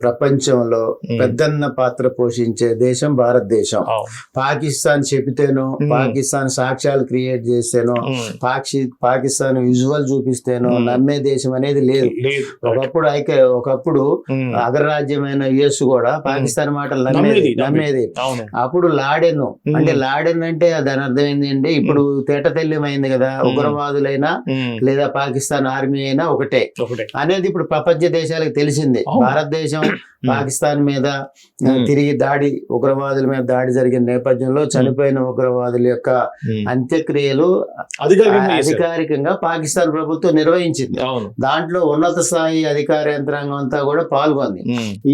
ప్రపంచంలో పెద్దన్న పాత్ర పోషించే దేశం భారతదేశం. పాకిస్తాన్ చెబితేనో, పాకిస్తాన్ సాక్ష్యాలు క్రియేట్ చేస్తేనో, పాకిస్తాన్ విజువల్ చూపిస్తేనో నమ్మే దేశం అనేది లేదు. ఒకప్పుడు అగ్రరాజ్యమైన యుఎస్ కూడా పాకిస్తాన్ మాటలు నమ్మేది. అప్పుడు లాడెన్ అంటే దాని అర్థం ఏంటంటే ఇప్పుడు తేటతెల్యమైంది కదా, ఉగ్రవాదులైనా లేదా పాకిస్తాన్ ఆర్మీ అయినా ఒకటే అనేది ఇప్పుడు ప్రపంచ దేశాలకు తెలిసింది. భారతదేశం పాకిస్తాన్ మీద తిరిగి ఉగ్రవాదుల మీద దాడి జరిగిన నేపథ్యంలో చనిపోయిన ఉగ్రవాదుల యొక్క అంత్యక్రియలు అధికారికంగా పాకిస్తాన్ ప్రభుత్వం నిర్వహించింది. దాంట్లో ఉన్నత స్థాయి అధికార యంత్రాంగం అంతా కూడా పాల్గొంది.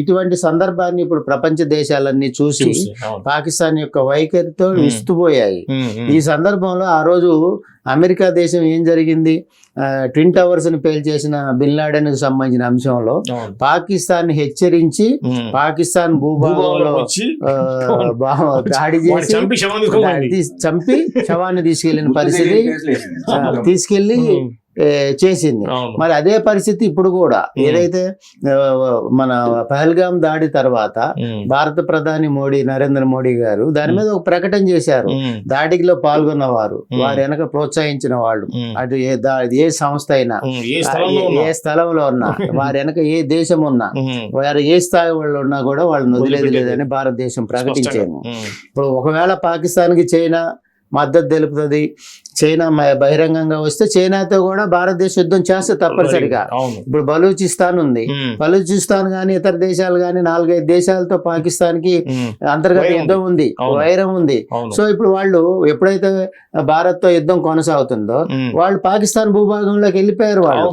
ఇటువంటి సందర్భాన్ని ఇప్పుడు ప్రపంచ దేశాలన్నీ చూసి పాకిస్తాన్ యొక్క వైఖరితో విస్తుపోయాయి. ఈ సందర్భంలో ఆ రోజు అమెరికా దేశం ఏం జరిగింది, ట్విన్ టవర్స్ ని పేల్చేసిన బిన్ లాడెన్ కు సంబంధించిన అంశంలో పాకిస్తాన్ హెచ్చరించి పాకిస్తాన్ భూభాగంలో దాడి చేసి చంపి శవాన్ని తీసుకెళ్లిన పరిస్థితి తీసుకెళ్లి చేసింది. మరి అదే పరిస్థితి ఇప్పుడు కూడా ఏదైతే మన పహల్గాం దాడి తర్వాత భారత ప్రధాని నరేంద్ర మోడీ గారు దాని మీద ఒక ప్రకటన చేశారు. దాడిలో పాల్గొన్న వారు వెనక ప్రోత్సహించిన వాళ్ళు, అటు ఏ సంస్థ అయినా, ఏ స్థలంలో ఉన్నా, వారి వెనక ఏ దేశం ఉన్నా, వారు ఏ స్థాయి వాళ్ళు ఉన్నా కూడా వాళ్ళని వదిలేది లేదని భారతదేశం ప్రకటించాము. ఇప్పుడు ఒకవేళ పాకిస్తాన్ కి చైనా మద్దతు తెలుపుతుంది, చైనా బహిరంగంగా వస్తే చైనాతో కూడా భారతదేశం యుద్ధం చేస్తే తప్పనిసరిగా. ఇప్పుడు బలూచిస్తాన్ ఉంది, బలూచిస్తాన్ గానీ ఇతర దేశాలు గానీ 4-5 దేశాలతో పాకిస్తాన్ కి అంతర్గత యుద్ధం ఉంది, వైరం ఉంది. సో ఇప్పుడు వాళ్ళు ఎప్పుడైతే భారత్ తో యుద్ధం కొనసాగుతుందో వాళ్ళు పాకిస్తాన్ భూభాగంలోకి వెళ్ళిపోయారు వాళ్ళు.